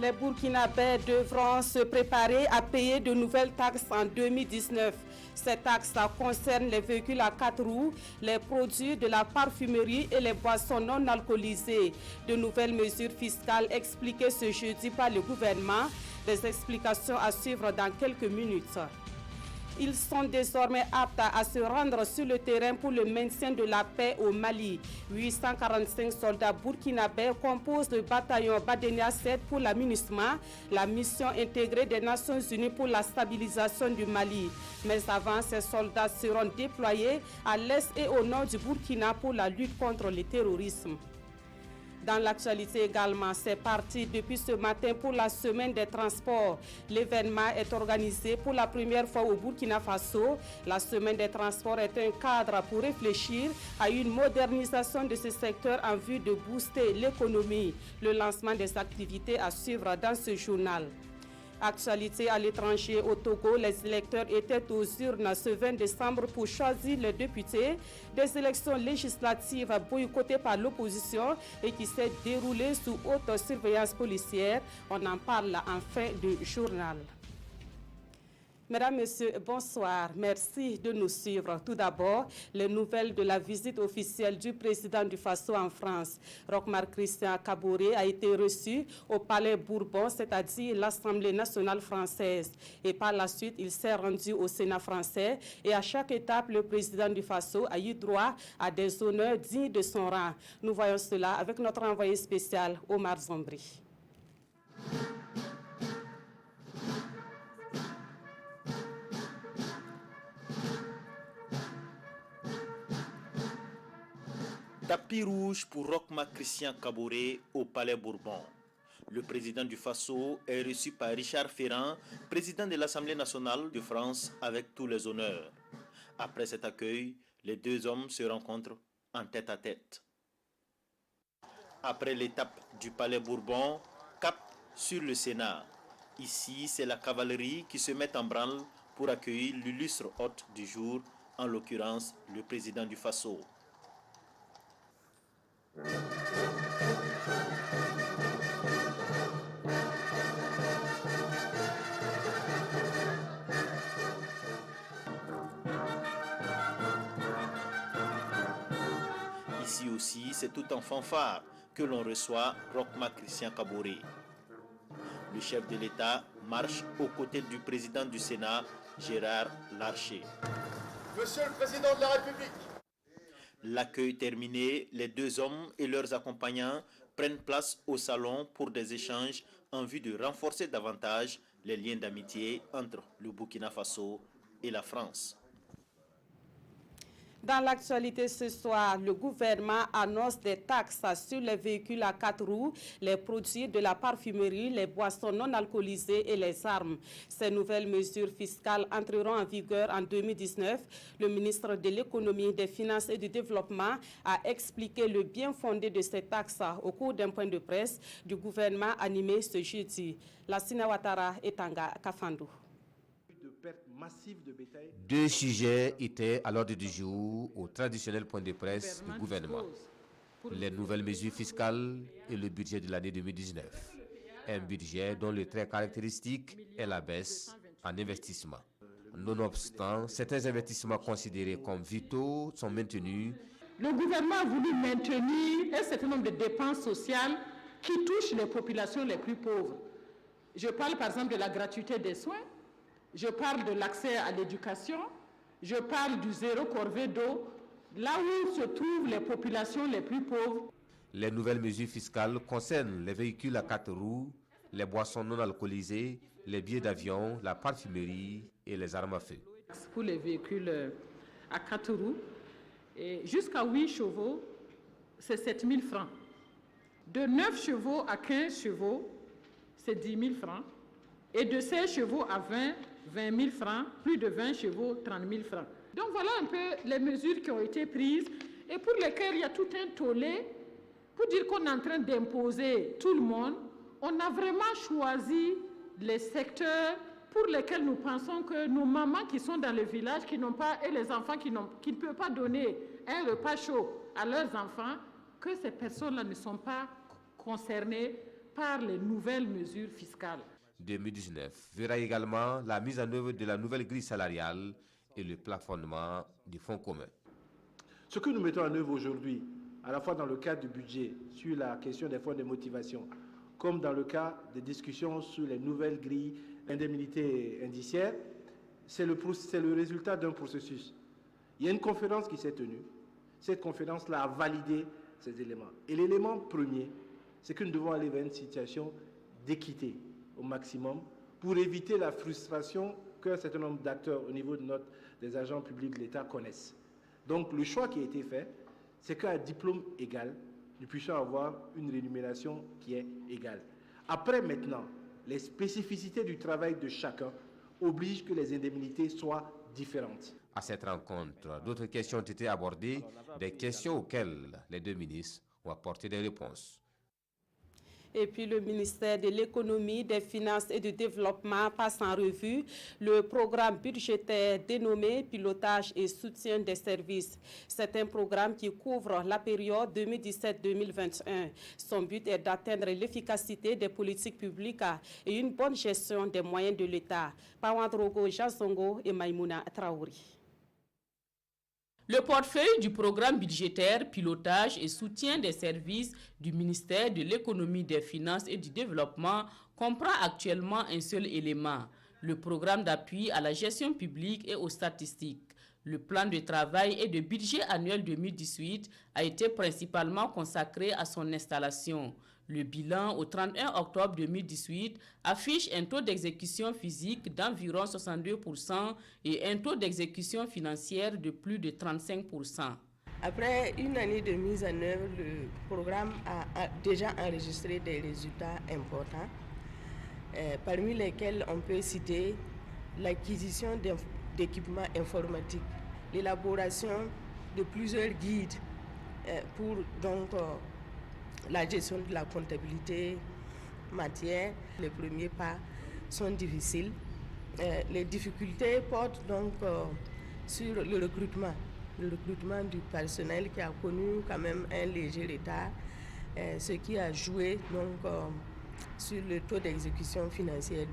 Les Burkinabés devront se préparer à payer de nouvelles taxes en 2019. Ces taxes concernent les véhicules à 4 roues, les produits de la parfumerie et les boissons non alcoolisées. De nouvelles mesures fiscales expliquées ce jeudi par le gouvernement. Des explications à suivre dans quelques minutes. Ils sont désormais aptes à se rendre sur le terrain pour le maintien de la paix au Mali. 845 soldats burkinabés composent le bataillon Badenia 7 pour la MINUSMA, la mission intégrée des Nations Unies pour la stabilisation du Mali. Mais avant, ces soldats seront déployés à l'est et au nord du Burkina pour la lutte contre le terrorisme. Dans l'actualité également, c'est parti depuis ce matin pour la semaine des transports. L'événement est organisé pour la première fois au Burkina Faso. La semaine des transports est un cadre pour réfléchir à une modernisation de ce secteur en vue de booster l'économie. Le lancement des activités à suivre dans ce journal. Actualité à l'étranger, au Togo, les électeurs étaient aux urnes ce 20 décembre pour choisir les députés. Des élections législatives boycottées par l'opposition et qui s'est déroulée sous haute surveillance policière. On en parle en fin de journal. Mesdames, Messieurs, bonsoir. Merci de nous suivre. Tout d'abord, les nouvelles de la visite officielle du président du Faso en France. Roch-Marc Christian Kaboré a été reçu au Palais Bourbon, c'est-à-dire l'Assemblée nationale française. Et par la suite, il s'est rendu au Sénat français. Et à chaque étape, le président du Faso a eu droit à des honneurs dignes de son rang. Nous voyons cela avec notre envoyé spécial, Omar Zombri. Tapis rouge pour Roch-Marc Christian Kaboré au Palais Bourbon. Le président du Faso est reçu par Richard Ferrand, président de l'Assemblée nationale de France, avec tous les honneurs. Après cet accueil, les deux hommes se rencontrent en tête-à-tête. Après l'étape du Palais Bourbon, cap sur le Sénat. Ici, c'est la cavalerie qui se met en branle pour accueillir l'illustre hôte du jour, en l'occurrence le président du Faso. Ici aussi, c'est tout en fanfare que l'on reçoit Roch-Marc Christian Kaboré. Le chef de l'État marche aux côtés du président du Sénat, Gérard Larcher. Monsieur le Président de la République. L'accueil terminé, les deux hommes et leurs accompagnants prennent place au salon pour des échanges en vue de renforcer davantage les liens d'amitié entre le Burkina Faso et la France. Dans l'actualité ce soir, le gouvernement annonce des taxes sur les véhicules à 4 roues, les produits de la parfumerie, les boissons non alcoolisées et les armes. Ces nouvelles mesures fiscales entreront en vigueur en 2019. Le ministre de l'Économie, des Finances et du Développement a expliqué le bien fondé de ces taxes au cours d'un point de presse du gouvernement animé ce jeudi. Lassina Ouattara et Tanga Kafandou. Deux sujets étaient à l'ordre du jour au traditionnel point de presse du gouvernement. Les nouvelles mesures fiscales et le budget de l'année 2019. Un budget dont le trait caractéristique est la baisse en investissement. Nonobstant, certains investissements considérés comme vitaux sont maintenus. Le gouvernement a voulu maintenir un certain nombre de dépenses sociales qui touchent les populations les plus pauvres. Je parle par exemple de la gratuité des soins. Je parle de l'accès à l'éducation, je parle du zéro corvée d'eau, là où se trouvent les populations les plus pauvres. Les nouvelles mesures fiscales concernent les véhicules à 4 roues, les boissons non alcoolisées, les billets d'avion, la parfumerie et les armes à feu. Pour les véhicules à 4 roues, jusqu'à 8 chevaux, c'est 7 000 francs. De 9 chevaux à 15 chevaux, c'est 10 000 francs. Et de 16 chevaux à 20 000 francs, plus de 20 chevaux, 30 000 francs. Donc voilà un peu les mesures qui ont été prises et pour lesquelles il y a tout un tollé pour dire qu'on est en train d'imposer tout le monde. On a vraiment choisi les secteurs pour lesquels nous pensons que nos mamans qui sont dans le village, qui n'ont pas, et les enfants qui ne peuvent pas donner un repas chaud à leurs enfants, que ces personnes-là ne sont pas concernées par les nouvelles mesures fiscales. 2019 verra également la mise en œuvre de la nouvelle grille salariale et le plafonnement du fonds commun. Ce que nous mettons en œuvre aujourd'hui, à la fois dans le cadre du budget sur la question des fonds de motivation, comme dans le cas des discussions sur les nouvelles grilles indemnités indiciaires, c'est le résultat d'un processus. Il y a une conférence qui s'est tenue. Cette conférence-là a validé ces éléments. Et l'élément premier, c'est que nous devons aller vers une situation d'équité au maximum pour éviter la frustration qu'un certain nombre d'acteurs au niveau des agents publics de l'État connaissent. Donc le choix qui a été fait, c'est qu'à diplôme égal, nous puissions avoir une rémunération qui est égale. Après maintenant, les spécificités du travail de chacun obligent que les indemnités soient différentes. À cette rencontre, d'autres questions ont été abordées, des questions auxquelles les deux ministres ont apporté des réponses. Et puis le ministère de l'Économie, des Finances et du Développement passe en revue le programme budgétaire dénommé Pilotage et soutien des services. C'est un programme qui couvre la période 2017-2021. Son but est d'atteindre l'efficacité des politiques publiques et une bonne gestion des moyens de l'État. Pawandrogo Jasongo et Maïmouna Traouri. Le portefeuille du programme budgétaire Pilotage et soutien des services du ministère de l'Économie, des Finances et du Développement comprend actuellement un seul élément, le programme d'appui à la gestion publique et aux statistiques. Le plan de travail et de budget annuel 2018 a été principalement consacré à son installation. Le bilan au 31 octobre 2018 affiche un taux d'exécution physique d'environ 62% et un taux d'exécution financière de plus de 35%. Après une année de mise en œuvre, le programme a déjà enregistré des résultats importants, parmi lesquels on peut citer l'acquisition d'équipements informatiques, l'élaboration de plusieurs guides pour la gestion de la comptabilité matière. Les premiers pas sont difficiles. Les difficultés portent donc sur le recrutement du personnel qui a connu quand même un léger retard, ce qui a joué donc sur le taux d'exécution financière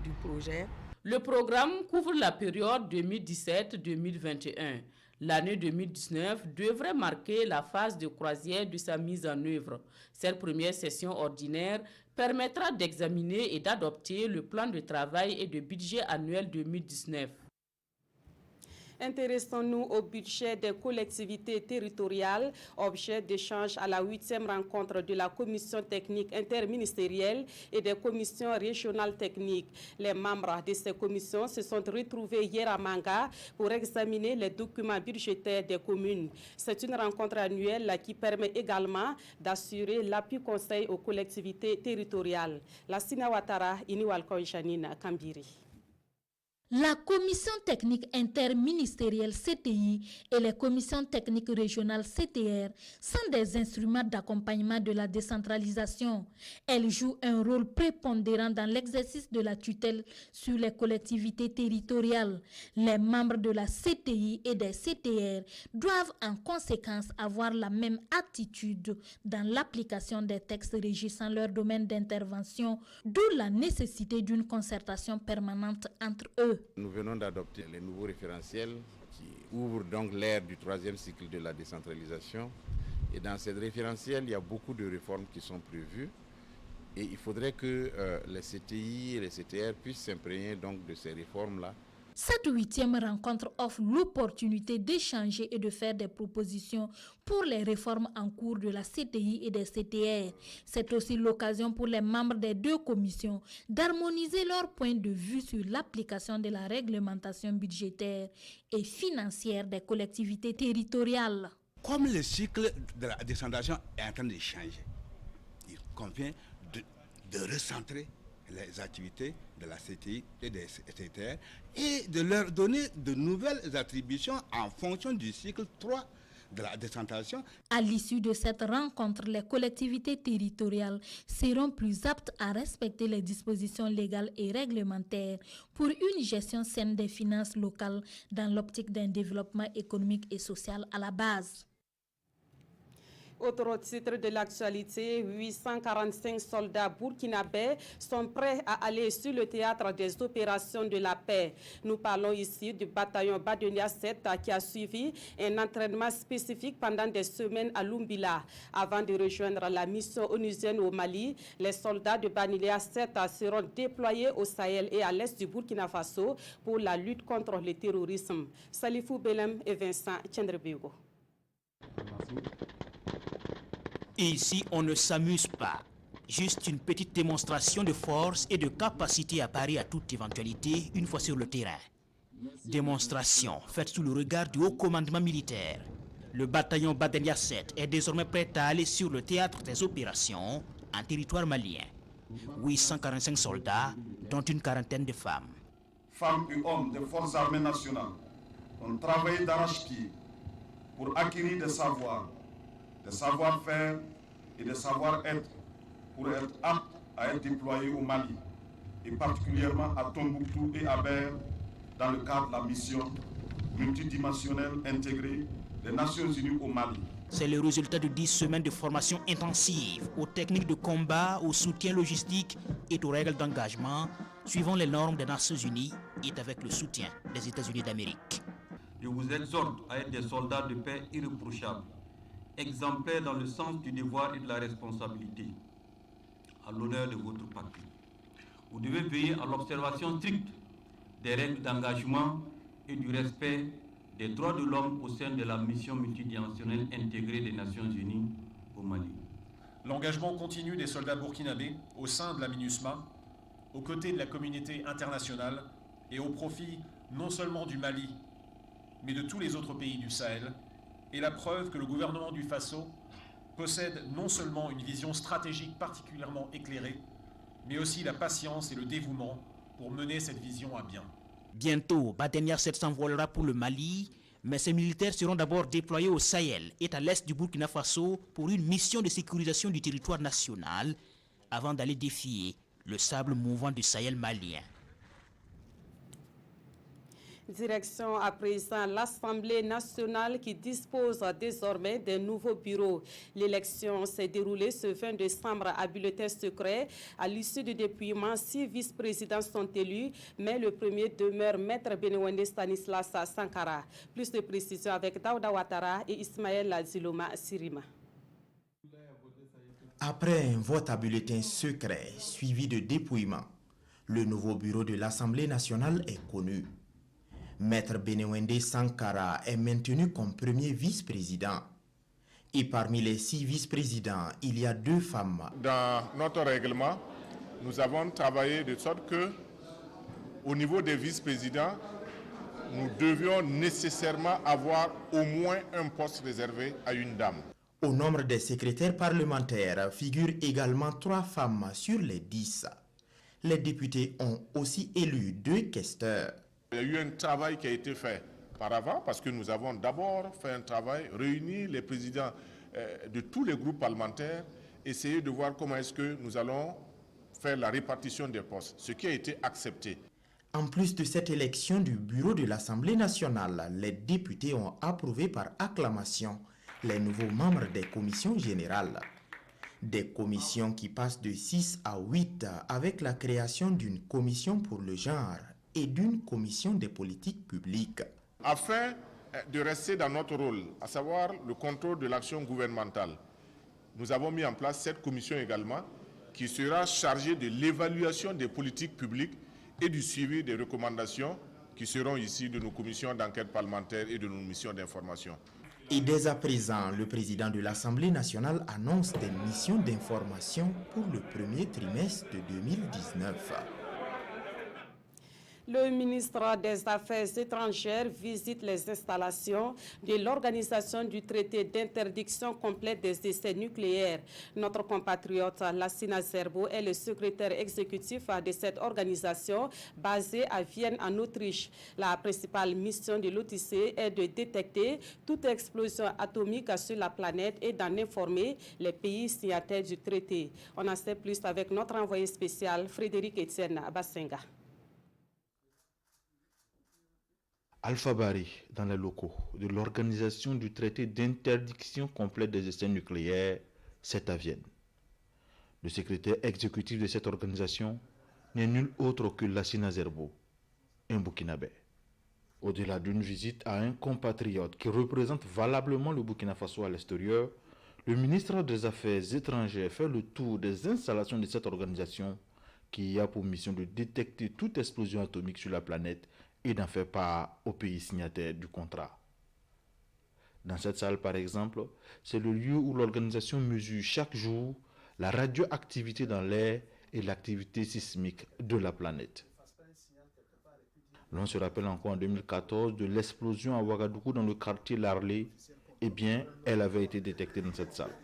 du projet. Le programme couvre la période 2017-2021. L'année 2019 devrait marquer la phase de croisière de sa mise en œuvre. Cette première session ordinaire permettra d'examiner et d'adopter le plan de travail et de budget annuel 2019. Intéressons-nous au budget des collectivités territoriales, objet d'échange à la 8e rencontre de la commission technique interministérielle et des commissions régionales techniques. Les membres de ces commissions se sont retrouvés hier à Manga pour examiner les documents budgétaires des communes. C'est une rencontre annuelle qui permet également d'assurer l'appui conseil aux collectivités territoriales. La Sinawatara Iniwalkonjanina Kambiri. La commission technique interministérielle CTI et les commissions techniques régionales CTR sont des instruments d'accompagnement de la décentralisation. Elles jouent un rôle prépondérant dans l'exercice de la tutelle sur les collectivités territoriales. Les membres de la CTI et des CTR doivent en conséquence avoir la même attitude dans l'application des textes régissant leur domaine d'intervention, d'où la nécessité d'une concertation permanente entre eux. Nous venons d'adopter les nouveaux référentiels qui ouvrent donc l'ère du 3e cycle de la décentralisation. Et dans ces référentiels, il y a beaucoup de réformes qui sont prévues. Et il faudrait que les CTI et les CTR puissent s'imprégner donc de ces réformes-là. Cette 8e rencontre offre l'opportunité d'échanger et de faire des propositions pour les réformes en cours de la CTI et des CTR. C'est aussi l'occasion pour les membres des deux commissions d'harmoniser leur point de vue sur l'application de la réglementation budgétaire et financière des collectivités territoriales. Comme le cycle de la décentralisation est en train de changer, il convient de recentrer les activités de la CTI et des CTR et de leur donner de nouvelles attributions en fonction du cycle 3 de la décentralisation. À l'issue de cette rencontre, les collectivités territoriales seront plus aptes à respecter les dispositions légales et réglementaires pour une gestion saine des finances locales dans l'optique d'un développement économique et social à la base. Autre titre de l'actualité, 845 soldats burkinabés sont prêts à aller sur le théâtre des opérations de la paix. Nous parlons ici du bataillon Badenia 7 qui a suivi un entraînement spécifique pendant des semaines à Lumbila. Avant de rejoindre la mission onusienne au Mali, les soldats de Badenia 7 seront déployés au Sahel et à l'est du Burkina Faso pour la lutte contre le terrorisme. Salifou Belem et Vincent Tchendrebego. Ici, on ne s'amuse pas. Juste une petite démonstration de force et de capacité à parer à toute éventualité une fois sur le terrain. Démonstration faite sous le regard du haut commandement militaire. Le bataillon Badenia 7 est désormais prêt à aller sur le théâtre des opérations en territoire malien. 845 soldats, dont une quarantaine de femmes. Femmes et hommes des forces armées nationales ont travaillé d'arrache-pied pour acquérir des savoir-faire et des savoir-être pour être aptes à être déployés au Mali, et particulièrement à Tombouctou et à Ber, dans le cadre de la mission multidimensionnelle intégrée des Nations Unies au Mali. C'est le résultat de 10 semaines de formation intensive aux techniques de combat, au soutien logistique et aux règles d'engagement, suivant les normes des Nations Unies et avec le soutien des États-Unis d'Amérique. Je vous exhorte à être des soldats de paix irréprochables, exemplaires dans le sens du devoir et de la responsabilité, à l'honneur de votre patrie. Vous devez veiller à l'observation stricte des règles d'engagement et du respect des droits de l'homme au sein de la mission multidimensionnelle intégrée des Nations Unies au Mali. L'engagement continu des soldats burkinabés au sein de la MINUSMA, aux côtés de la communauté internationale et au profit non seulement du Mali, mais de tous les autres pays du Sahel, est la preuve que le gouvernement du Faso possède non seulement une vision stratégique particulièrement éclairée, mais aussi la patience et le dévouement pour mener cette vision à bien. Bientôt, Badenia 7 s'envolera pour le Mali, mais ces militaires seront d'abord déployés au Sahel et à l'est du Burkina Faso pour une mission de sécurisation du territoire national, avant d'aller défier le sable mouvant du Sahel malien. Direction à présent l'Assemblée nationale qui dispose désormais d'un nouveau bureau. L'élection s'est déroulée ce 20 décembre à bulletin secret. À l'issue du dépouillement, 6 vice-présidents sont élus, mais le premier demeure Maître Benewende Stanislas Sankara. Plus de précisions avec Daouda Ouattara et Ismaël Ziloma Sirima. Après un vote à bulletin secret suivi de dépouillement, le nouveau bureau de l'Assemblée nationale est connu. Maître Benewende Sankara est maintenu comme premier vice-président. Et parmi les 6 vice-présidents, il y a 2 femmes. Dans notre règlement, nous avons travaillé de sorte que, au niveau des vice-présidents, nous devions nécessairement avoir au moins un poste réservé à une dame. Au nombre des secrétaires parlementaires figurent également 3 femmes sur les 10. Les députés ont aussi élu 2 questeurs. Il y a eu un travail qui a été fait par avant, parce que nous avons d'abord fait un travail, réunir les présidents de tous les groupes parlementaires, essayer de voir comment est-ce que nous allons faire la répartition des postes, ce qui a été accepté. En plus de cette élection du bureau de l'Assemblée nationale, les députés ont approuvé par acclamation les nouveaux membres des commissions générales. Des commissions qui passent de 6 à 8 avec la création d'une commission pour le genre et d'une commission des politiques publiques. Afin de rester dans notre rôle, à savoir le contrôle de l'action gouvernementale, nous avons mis en place cette commission également qui sera chargée de l'évaluation des politiques publiques et du suivi des recommandations qui seront ici de nos commissions d'enquête parlementaire et de nos missions d'information. Et dès à présent, le président de l'Assemblée nationale annonce des missions d'information pour le premier trimestre de 2019. Le ministre des Affaires étrangères visite les installations de l'Organisation du traité d'interdiction complète des essais nucléaires. Notre compatriote Lassina Zerbo est le secrétaire exécutif de cette organisation basée à Vienne en Autriche. La principale mission de l'OTC est de détecter toute explosion atomique sur la planète et d'en informer les pays signataires du traité. On en sait plus avec notre envoyé spécial Frédéric Etienne Bassenga. Alpha Bari dans les locaux de l'organisation du traité d'interdiction complète des essais nucléaires, c'est à Vienne. Le secrétaire exécutif de cette organisation n'est nul autre que Lassina Zerbo, un Burkinabé. Au-delà d'une visite à un compatriote qui représente valablement le Burkina Faso à l'extérieur, le ministre des Affaires étrangères fait le tour des installations de cette organisation qui a pour mission de détecter toute explosion atomique sur la planète et d'en faire part aux pays signataires du contrat. Dans cette salle, par exemple, c'est le lieu où l'organisation mesure chaque jour la radioactivité dans l'air et l'activité sismique de la planète. L'on se rappelle encore en 2014 de l'explosion à Ouagadougou dans le quartier Larlé. Eh bien, elle avait été détectée dans cette salle.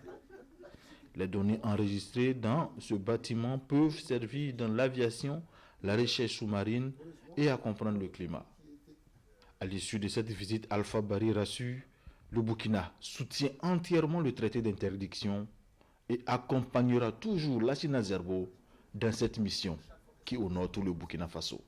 Les données enregistrées dans ce bâtiment peuvent servir dans l'aviation, la recherche sous-marine et à comprendre le climat. À l'issue de cette visite, Alpha Bari rassure, le Burkina soutient entièrement le traité d'interdiction et accompagnera toujours Lassina Zerbo dans cette mission qui honore tout le Burkina Faso.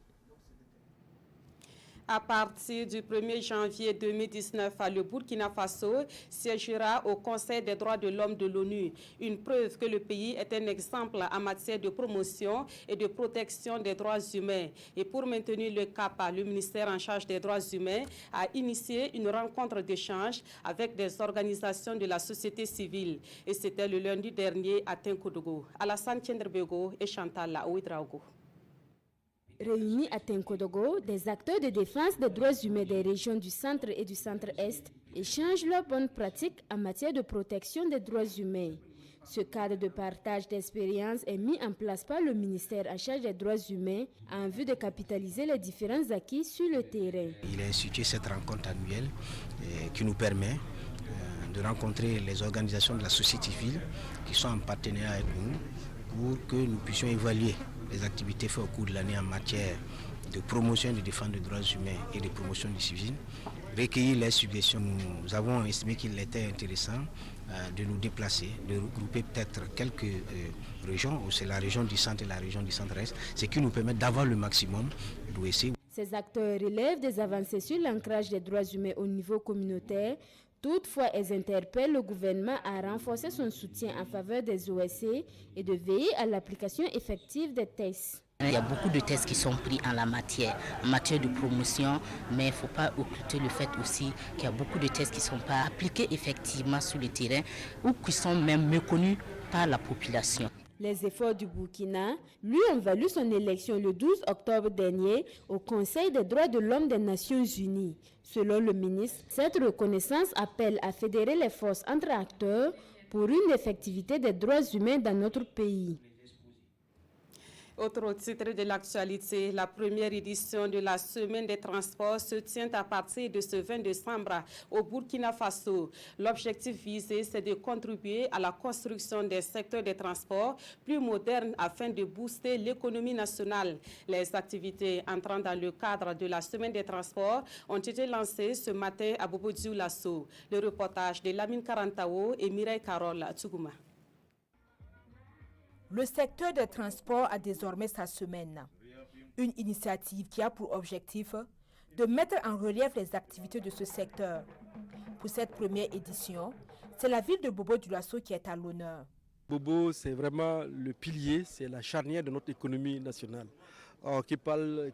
À partir du 1er janvier 2019, le Burkina Faso siégera au Conseil des droits de l'homme de l'ONU, une preuve que le pays est un exemple en matière de promotion et de protection des droits humains. Et pour maintenir le cap, le ministère en charge des droits humains a initié une rencontre d'échange avec des organisations de la société civile. Et c'était le lundi dernier à Tenkodogo. Alassane Tiendrebego et Chantal Ouidraogo. Réunis à Tenkodogo, des acteurs de défense des droits humains des régions du centre et du centre-est échangent leurs bonnes pratiques en matière de protection des droits humains. Ce cadre de partage d'expériences est mis en place par le ministère en charge des droits humains en vue de capitaliser les différents acquis sur le terrain. Il a institué cette rencontre annuelle qui nous permet de rencontrer les organisations de la société civile qui sont en partenariat avec nous pour que nous puissions évaluer les activités faites au cours de l'année en matière de promotion et de défense des droits humains et de promotion du civil, recueillir les suggestions. Nous avons estimé qu'il était intéressant de nous déplacer, de regrouper peut-être quelques régions, c'est la région du centre et la région du centre-est, ce qui nous permet d'avoir le maximum d'OSC. Ces acteurs relèvent des avancées sur l'ancrage des droits humains au niveau communautaire. Toutefois, elles interpellent le gouvernement à renforcer son soutien en faveur des OSC et de veiller à l'application effective des tests. Il y a beaucoup de tests qui sont pris en matière de promotion, mais il ne faut pas occulter le fait aussi qu'il y a beaucoup de tests qui ne sont pas appliqués effectivement sur le terrain ou qui sont même méconnus par la population. Les efforts du Burkina lui ont valu son élection le 12 octobre dernier au Conseil des droits de l'homme des Nations Unies. Selon le ministre, cette reconnaissance appelle à fédérer les forces entre acteurs pour une effectivité des droits humains dans notre pays. Autre titre de l'actualité, la première édition de la Semaine des transports se tient à partir de ce 20 décembre au Burkina Faso. L'objectif visé, c'est de contribuer à la construction des secteurs des transports plus modernes afin de booster l'économie nationale. Les activités entrant dans le cadre de la Semaine des transports ont été lancées ce matin à Bobo-Dioulasso. Le reportage de Lamine Karantao et Mireille Carole Tsugouma. Le secteur des transports a désormais sa semaine. Une initiative qui a pour objectif de mettre en relief les activités de ce secteur. Pour cette première édition, c'est la ville de Bobo-Dioulasso qui est à l'honneur. Bobo, c'est vraiment le pilier, c'est la charnière de notre économie nationale. Alors, qui parle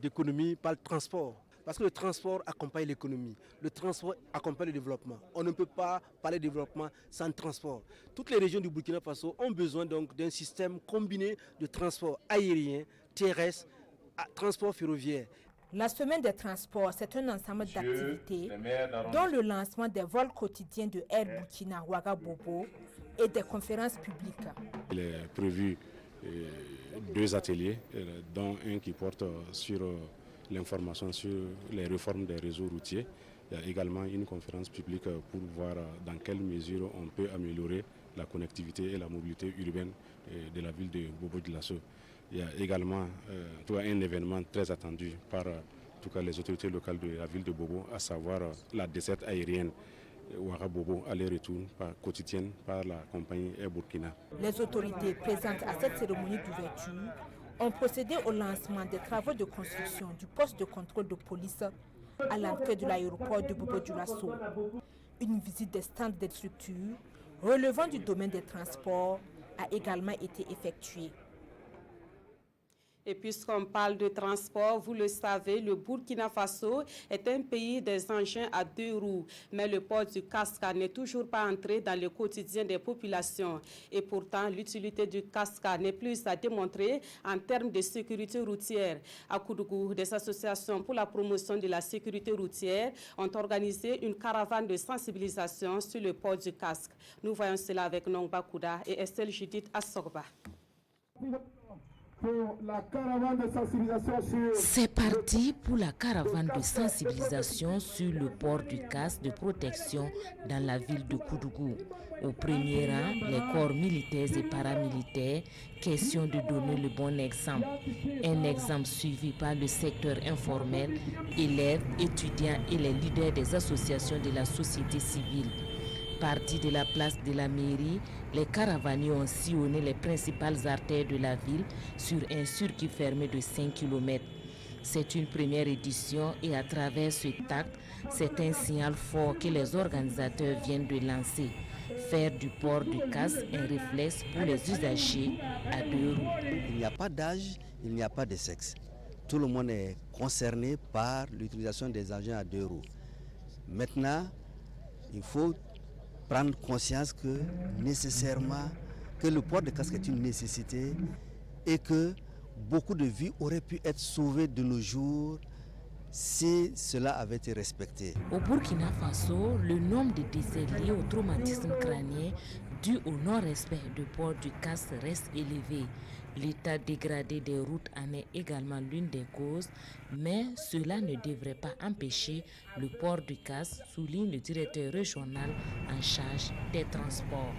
d'économie, parle transport. Parce que le transport accompagne l'économie, le transport accompagne le développement. On ne peut pas parler de développement sans transport. Toutes les régions du Burkina Faso ont besoin donc d'un système combiné de transport aérien, terrestre, transport ferroviaire. La semaine des transports, c'est un ensemble d'activités dont le lancement des vols quotidiens de Air Burkina Ouagabobo et des conférences publiques. Il est prévu 2 ateliers, dont un qui porte sur l'information sur les réformes des réseaux routiers. Il y a également une conférence publique pour voir dans quelle mesure on peut améliorer la connectivité et la mobilité urbaine de la ville de Bobo-Dioulasso. Il y a également un événement très attendu par en tout cas, les autorités locales de la ville de Bobo, à savoir la desserte aérienne Ouagabobo aller-retour quotidienne par la compagnie Air Burkina. Les autorités présentes à cette cérémonie d'ouverture ont procédé au lancement des travaux de construction du poste de contrôle de police à l'entrée de l'aéroport de Bobo Dioulasso. Une visite des stands des structures relevant du domaine des transports a également été effectuée. Et puisqu'on parle de transport, vous le savez, le Burkina Faso est un pays des engins à 2 roues. Mais le port du Casca n'est toujours pas entré dans le quotidien des populations. Et pourtant, l'utilité du Casca n'est plus à démontrer en termes de sécurité routière. À Koudougou, des associations pour la promotion de la sécurité routière ont organisé une caravane de sensibilisation sur le port du Casque. Nous voyons cela avec Nongba Kouda et Estelle Judith Assorba. C'est parti pour la caravane de sensibilisation sur le port du casque de protection dans la ville de Koudougou. Au premier rang, les corps militaires et paramilitaires, question de donner le bon exemple. Un exemple suivi par le secteur informel, élèves, étudiants et les leaders des associations de la société civile. Partis de la place de la mairie, les caravaniers ont sillonné les principales artères de la ville sur un circuit fermé de 5 km. C'est une première édition et à travers ce acte, c'est un signal fort que les organisateurs viennent de lancer. Faire du port du casque un réflexe pour les usagers à 2 roues. Il n'y a pas d'âge, il n'y a pas de sexe. Tout le monde est concerné par l'utilisation des engins à 2 roues. Maintenant, il faut prendre conscience que nécessairement que le port de casque est une nécessité et que beaucoup de vies auraient pu être sauvées de nos jours si cela avait été respecté. Au Burkina Faso, le nombre de décès liés au traumatisme crânien dû au non-respect du port du casque reste élevé. L'état dégradé des routes en est également l'une des causes, mais cela ne devrait pas empêcher le port du casque, souligne le directeur régional en charge des transports.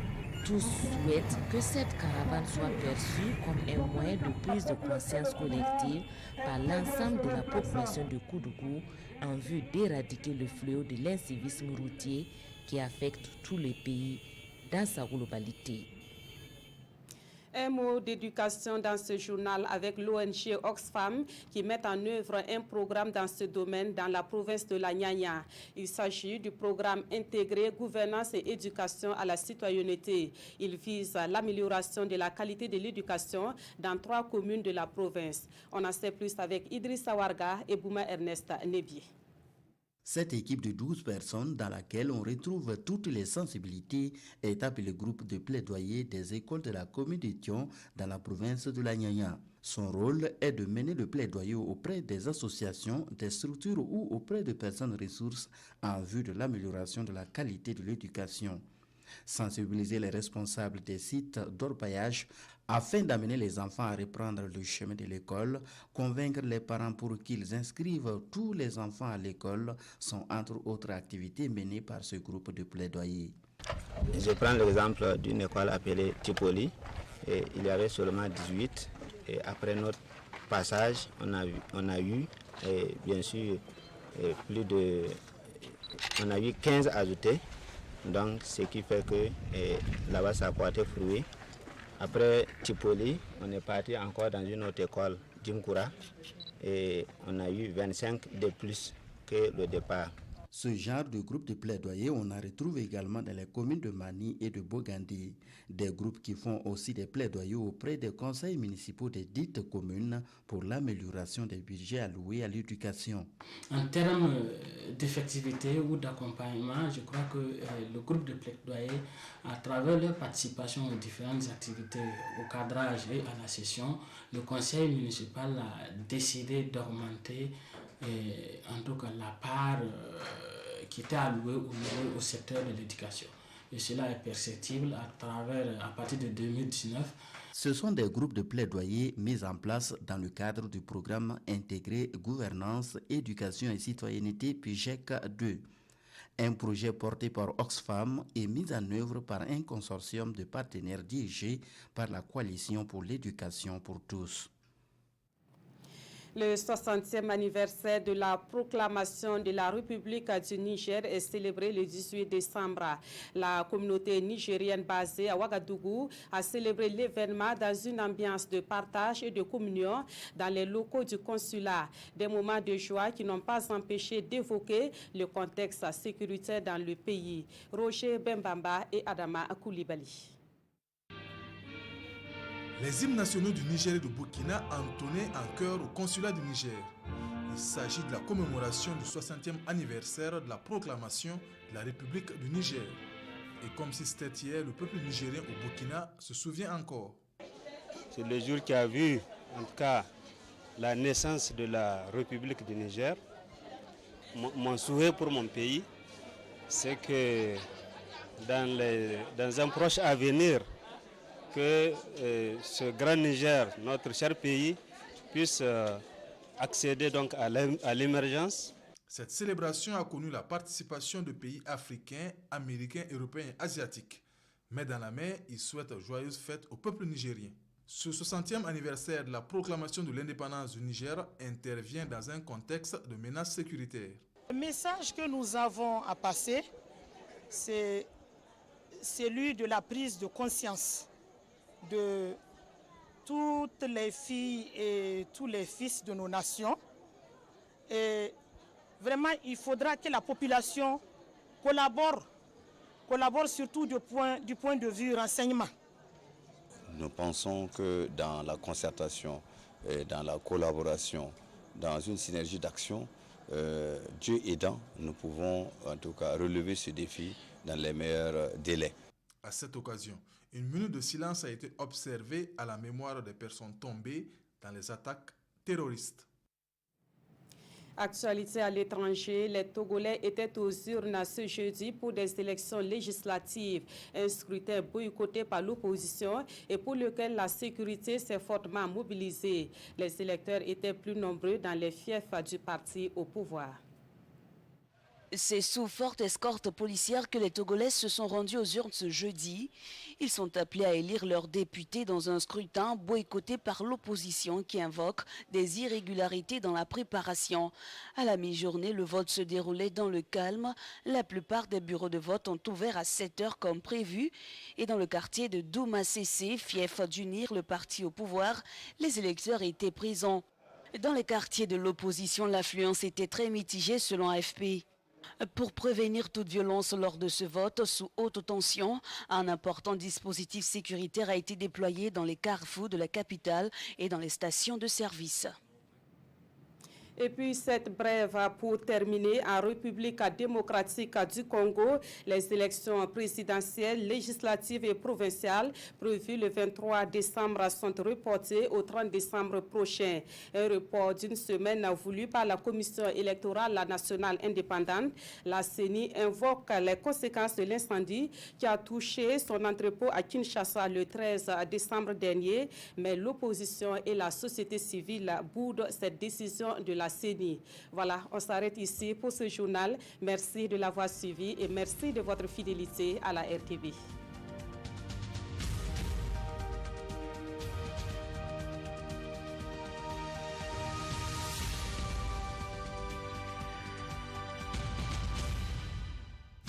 Tous souhaitent que cette caravane soit perçue comme un moyen de prise de conscience collective par l'ensemble de la population de Koudougou en vue d'éradiquer le fléau de l'incivisme routier qui affecte tous les pays dans sa globalité. Un mot d'éducation dans ce journal avec l'ONG Oxfam qui met en œuvre un programme dans ce domaine dans la province de la Nyanya. Il s'agit du programme intégré gouvernance et éducation à la citoyenneté. Il vise l'amélioration de la qualité de l'éducation dans 3 communes de la province. On en sait plus avec Idrissa Warga et Bouma Ernest Nebié. Cette équipe de 12 personnes dans laquelle on retrouve toutes les sensibilités est appelée groupe de plaidoyer des écoles de la commune de Thion dans la province de la Nyanya. Son rôle est de mener le plaidoyer auprès des associations, des structures ou auprès de personnes ressources en vue de l'amélioration de la qualité de l'éducation. Sensibiliser les responsables des sites d'orpaillage afin d'amener les enfants à reprendre le chemin de l'école, convaincre les parents pour qu'ils inscrivent tous les enfants à l'école sont entre autres activités menées par ce groupe de plaidoyer. Je prends l'exemple d'une école appelée Tipoli. Et il y avait seulement 18 et après notre passage, on a eu bien sûr on a eu 15 ajoutés. Donc, ce qui fait que là-bas, ça a porté fruit. Après Tipoli, on est parti encore dans une autre école, Djimkoura, et on a eu 25 de plus que le départ. Ce genre de groupe de plaidoyer, on en retrouve également dans les communes de Mani et de Bogandé. Des groupes qui font aussi des plaidoyers auprès des conseils municipaux des dites communes pour l'amélioration des budgets alloués à l'éducation. En termes d'effectivité ou d'accompagnement, je crois que le groupe de plaidoyer, à travers leur participation aux différentes activités, au cadrage et à la session, le conseil municipal a décidé d'augmenter en tout cas la part qui était allouée au secteur de l'éducation. Et cela est perceptible à partir de 2019. Ce sont des groupes de plaidoyer mis en place dans le cadre du programme intégré Gouvernance, Éducation et Citoyenneté PIGEC 2. Un projet porté par Oxfam et mis en œuvre par un consortium de partenaires dirigés par la Coalition pour l'éducation pour tous. Le 60e anniversaire de la proclamation de la République du Niger est célébré le 18 décembre. La communauté nigérienne basée à Ouagadougou a célébré l'événement dans une ambiance de partage et de communion dans les locaux du consulat. Des moments de joie qui n'ont pas empêché d'évoquer le contexte sécuritaire dans le pays. Roger Bembamba et Adama Koulibaly. Les hymnes nationaux du Niger et du Burkina entonnaient en chœur au consulat du Niger. Il s'agit de la commémoration du 60e anniversaire de la proclamation de la République du Niger. Et comme si c'était hier, le peuple nigérien au Burkina se souvient encore. C'est le jour qui a vu, en tout cas, la naissance de la République du Niger. Mon souhait pour mon pays, c'est que dans un proche avenir, que ce grand Niger, notre cher pays, puisse accéder donc à l'émergence. Cette célébration a connu la participation de pays africains, américains, européens et asiatiques. Mais dans la main, ils souhaitent joyeuses fêtes au peuple nigérien. Ce 60e anniversaire de la proclamation de l'indépendance du Niger intervient dans un contexte de menace sécuritaire. Le message que nous avons à passer, c'est celui de la prise de conscience de toutes les filles et tous les fils de nos nations. Et vraiment, il faudra que la population collabore surtout du point de vue renseignement. Nous pensons que dans la concertation, et dans la collaboration, dans une synergie d'action, Dieu aidant, nous pouvons en tout cas relever ce défi dans les meilleurs délais. À cette occasion, une minute de silence a été observée à la mémoire des personnes tombées dans les attaques terroristes. Actualité à l'étranger, les Togolais étaient aux urnes ce jeudi pour des élections législatives, un scrutin boycotté par l'opposition et pour lequel la sécurité s'est fortement mobilisée. Les électeurs étaient plus nombreux dans les fiefs du parti au pouvoir. C'est sous forte escorte policière que les Togolais se sont rendus aux urnes ce jeudi. Ils sont appelés à élire leurs députés dans un scrutin boycotté par l'opposition qui invoque des irrégularités dans la préparation. À la mi-journée, le vote se déroulait dans le calme. La plupart des bureaux de vote ont ouvert à 7 heures comme prévu. Et dans le quartier de Douma-Cessé, fief d'unir le parti au pouvoir, les électeurs étaient présents. Dans les quartiers de l'opposition, l'affluence était très mitigée selon AFP. Pour prévenir toute violence lors de ce vote sous haute tension, un important dispositif sécuritaire a été déployé dans les carrefours de la capitale et dans les stations de service. Et puis cette brève pour terminer, en République démocratique du Congo, les élections présidentielles, législatives et provinciales prévues le 23 décembre sont reportées au 30 décembre prochain. Un report d'une semaine voulu par la Commission électorale nationale indépendante. La CENI invoque les conséquences de l'incendie qui a touché son entrepôt à Kinshasa le 13 décembre dernier, mais l'opposition et la société civile boudent cette décision de la CENI. Voilà, on s'arrête ici pour ce journal. Merci de l'avoir suivi et merci de votre fidélité à la RTV.